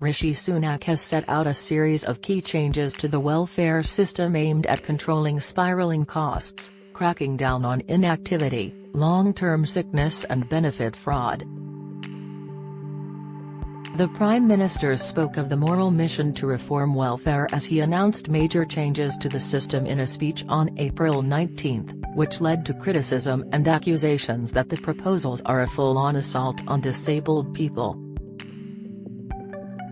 Rishi Sunak has set out a series of key changes to the welfare system aimed at controlling spiralling costs, cracking down on inactivity, long-term sickness and benefit fraud. The Prime Minister spoke of the moral mission to reform welfare as he announced major changes to the system in a speech on April 19, which led to criticism and accusations that the proposals are a full-on assault on disabled people.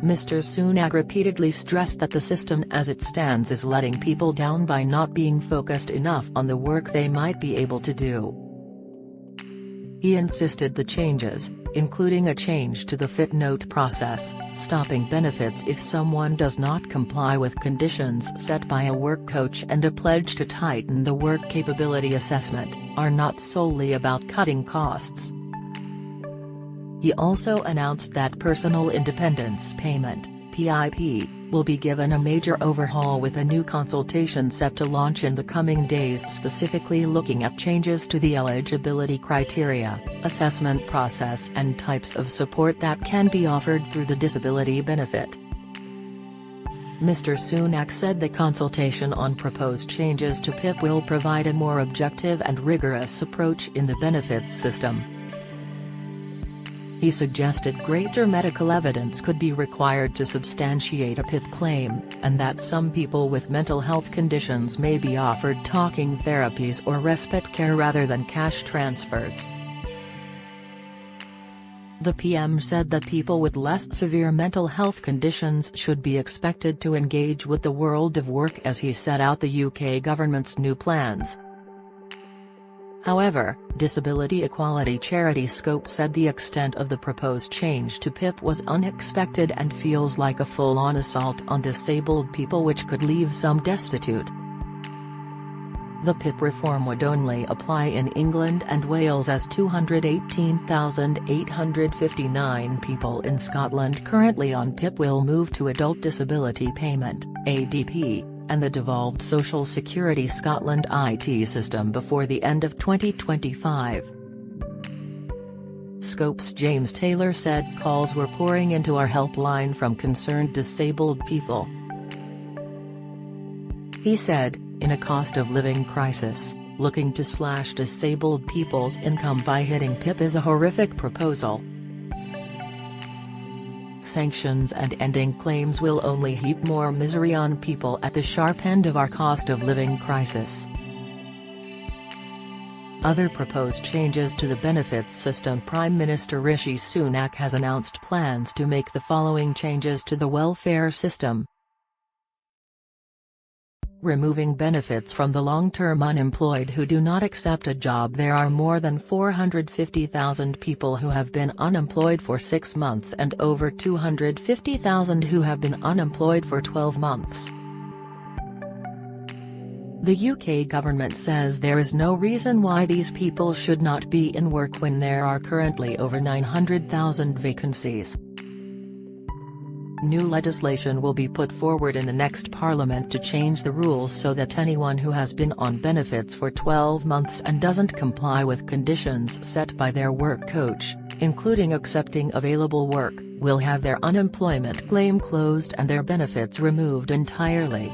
Mr. Sunak repeatedly stressed that the system as it stands is letting people down by not being focused enough on the work they might be able to do. He insisted the changes, including a change to the fit note process, stopping benefits if someone does not comply with conditions set by a work coach, and a pledge to tighten the work capability assessment, are not solely about cutting costs. He also announced that Personal Independence Payment (PIP) will be given a major overhaul with a new consultation set to launch in the coming days, specifically looking at changes to the eligibility criteria, assessment process and types of support that can be offered through the disability benefit. Mr. Sunak said the consultation on proposed changes to PIP will provide a more objective and rigorous approach in the benefits system. He suggested greater medical evidence could be required to substantiate a PIP claim, and that some people with mental health conditions may be offered talking therapies or respite care rather than cash transfers. The PM said that people with less severe mental health conditions should be expected to engage with the world of work as he set out the UK government's new plans. However, disability equality charity Scope said the extent of the proposed change to PIP was unexpected and feels like a full-on assault on disabled people, which could leave some destitute. The PIP reform would only apply in England and Wales, as 218,859 people in Scotland currently on PIP will move to Adult Disability Payment (ADP), and the devolved Social Security Scotland IT system before the end of 2025. Scope's James Taylor said calls were pouring into our helpline from concerned disabled people. He said, in a cost of living crisis, looking to slash disabled people's income by hitting PIP is a horrific proposal. Sanctions and ending claims will only heap more misery on people at the sharp end of our cost of living crisis. Other proposed changes to the benefits system. Prime Minister Rishi Sunak has announced plans to make the following changes to the welfare system. Removing benefits from the long-term unemployed who do not accept a job. There are more than 450,000 people who have been unemployed for 6 months and over 250,000 who have been unemployed for 12 months. The UK government says there is no reason why these people should not be in work when there are currently over 900,000 vacancies. New legislation will be put forward in the next Parliament to change the rules so that anyone who has been on benefits for 12 months and doesn't comply with conditions set by their work coach, including accepting available work, will have their unemployment claim closed and their benefits removed entirely.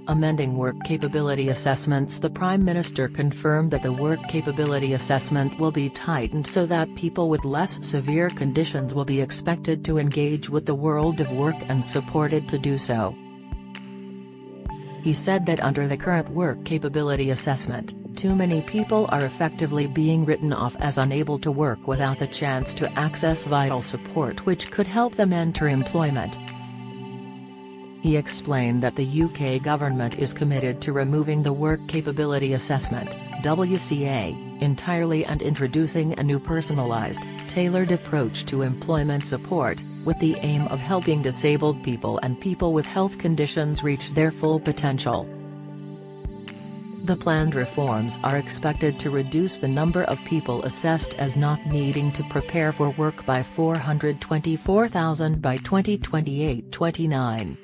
Amending work capability assessments. The Prime Minister confirmed that the work capability assessment will be tightened so that people with less severe conditions will be expected to engage with the world of work and supported to do so. He said that under the current work capability assessment, too many people are effectively being written off as unable to work without the chance to access vital support which could help them enter employment. He explained that the UK government is committed to removing the Work Capability Assessment (WCA) entirely and introducing a new personalised, tailored approach to employment support, with the aim of helping disabled people and people with health conditions reach their full potential. The planned reforms are expected to reduce the number of people assessed as not needing to prepare for work by 424,000 by 2028-29.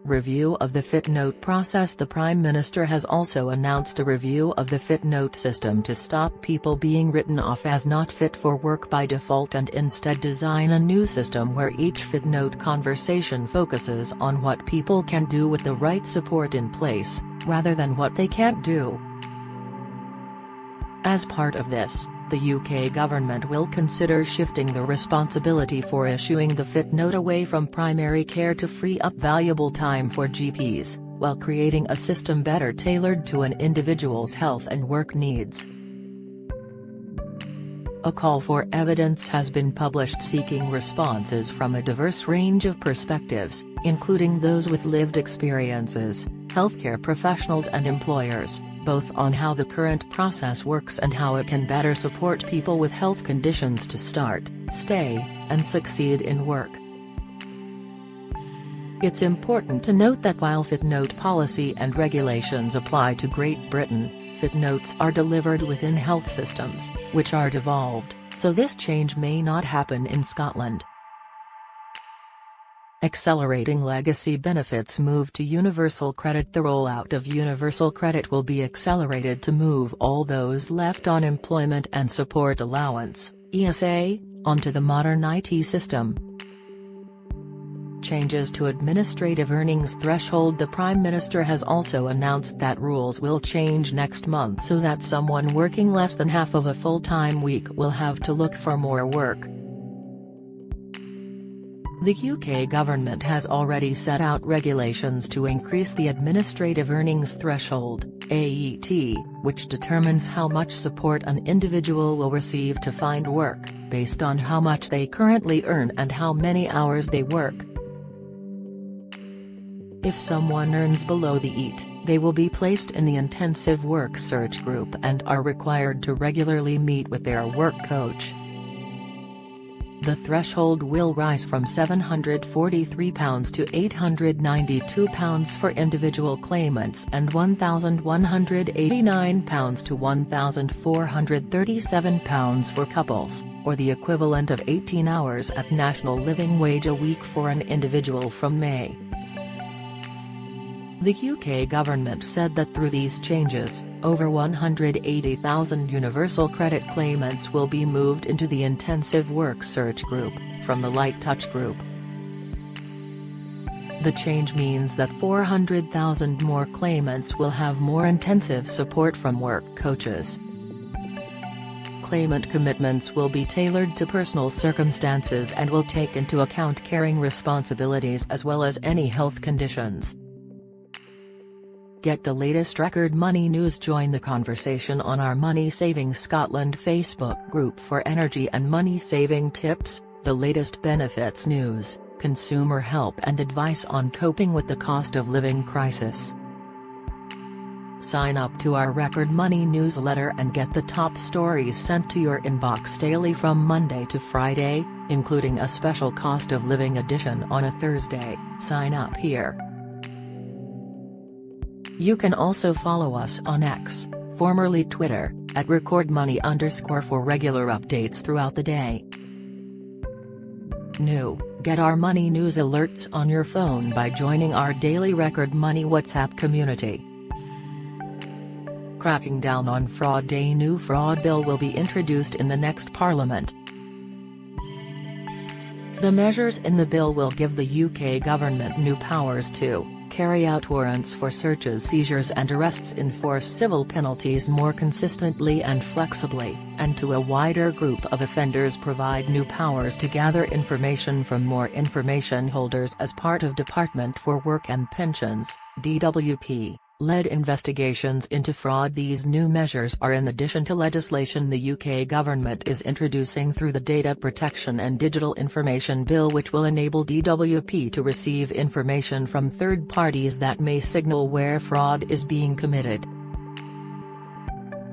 Review of the Fit Note process. The Prime Minister has also announced a review of the Fit Note system to stop people being written off as not fit for work by default and instead design a new system where each Fit Note conversation focuses on what people can do with the right support in place, rather than what they can't do. As part of this, the UK government will consider shifting the responsibility for issuing the Fit Note away from primary care to free up valuable time for GPs, while creating a system better tailored to an individual's health and work needs. A call for evidence has been published seeking responses from a diverse range of perspectives, including those with lived experiences, healthcare professionals and employers, both on how the current process works and how it can better support people with health conditions to start, stay, and succeed in work. It's important to note that while Fit Note policy and regulations apply to Great Britain, Fit Notes are delivered within health systems, which are devolved, so this change may not happen in Scotland. Accelerating legacy benefits move to universal credit. The rollout of universal credit will be accelerated to move all those left on employment and support allowance (ESA) onto the modern IT system. Changes to administrative earnings threshold. The Prime Minister has also announced that rules will change next month so that someone working less than half of a full-time week will have to look for more work. The UK government has already set out regulations to increase the administrative earnings threshold, AET, which determines how much support an individual will receive to find work, based on how much they currently earn and how many hours they work. If someone earns below the EAT, they will be placed in the intensive work search group and are required to regularly meet with their work coach. The threshold will rise from £743 to £892 for individual claimants and £1,189 to £1,437 for couples, or the equivalent of 18 hours at national living wage a week for an individual from May. The UK government said that through these changes, over 180,000 universal credit claimants will be moved into the intensive work search group, from the light touch group. The change means that 400,000 more claimants will have more intensive support from work coaches. Claimant commitments will be tailored to personal circumstances and will take into account caring responsibilities as well as any health conditions. Get the latest record money news. Join the conversation on our Money Saving Scotland Facebook group for energy and money saving tips, the latest benefits news, consumer help and advice on coping with the cost of living crisis. Sign up to our Record Money newsletter and get the top stories sent to your inbox daily from Monday to Friday, including a special cost of living edition on a Thursday. Sign up here. You can also follow us on X, formerly Twitter, at @recordmoney_ for regular updates throughout the day. New, get our money news alerts on your phone by joining our daily Record Money WhatsApp community. Cracking down on fraud. A new fraud bill will be introduced in the next Parliament. The measures in the bill will give the UK government new powers to carry out warrants for searches, seizures and arrests, enforce civil penalties more consistently and flexibly, and to a wider group of offenders provide new powers to gather information from more information holders as part of Department for Work and Pensions, DWP, led investigations into fraud. These new measures are in addition to legislation the UK government is introducing through the Data Protection and Digital Information Bill, which will enable DWP to receive information from third parties that may signal where fraud is being committed.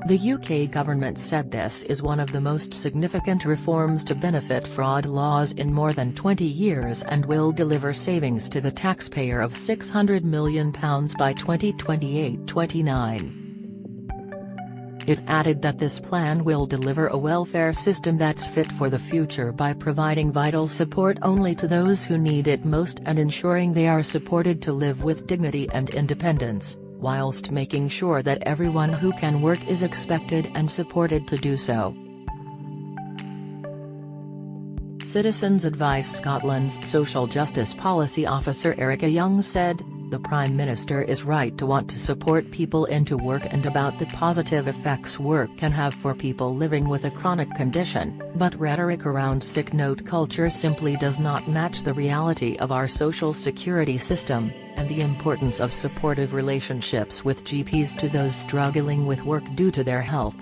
The UK government said this is one of the most significant reforms to benefit fraud laws in more than 20 years and will deliver savings to the taxpayer of £600 million by 2028-29. It added that this plan will deliver a welfare system that's fit for the future by providing vital support only to those who need it most and ensuring they are supported to live with dignity and independence, whilst making sure that everyone who can work is expected and supported to do so. Citizens Advice Scotland's Social Justice Policy Officer Erica Young said, "The Prime Minister is right to want to support people into work and about the positive effects work can have for people living with a chronic condition, but rhetoric around sick note culture simply does not match the reality of our social security system, and the importance of supportive relationships with GPs to those struggling with work due to their health."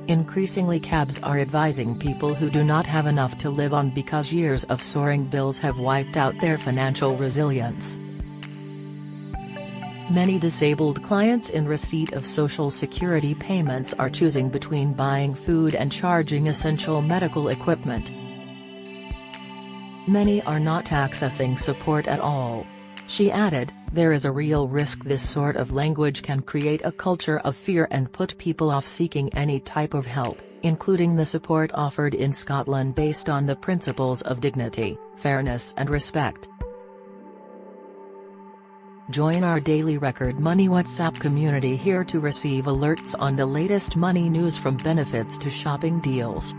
Increasingly cabs are advising people who do not have enough to live on because years of soaring bills have wiped out their financial resilience. Many disabled clients in receipt of Social Security payments are choosing between buying food and charging essential medical equipment. Many are not accessing support at all. She added, "There is a real risk this sort of language can create a culture of fear and put people off seeking any type of help, including the support offered in Scotland based on the principles of dignity, fairness and respect." Join our daily Record Money WhatsApp community here to receive alerts on the latest money news from benefits to shopping deals.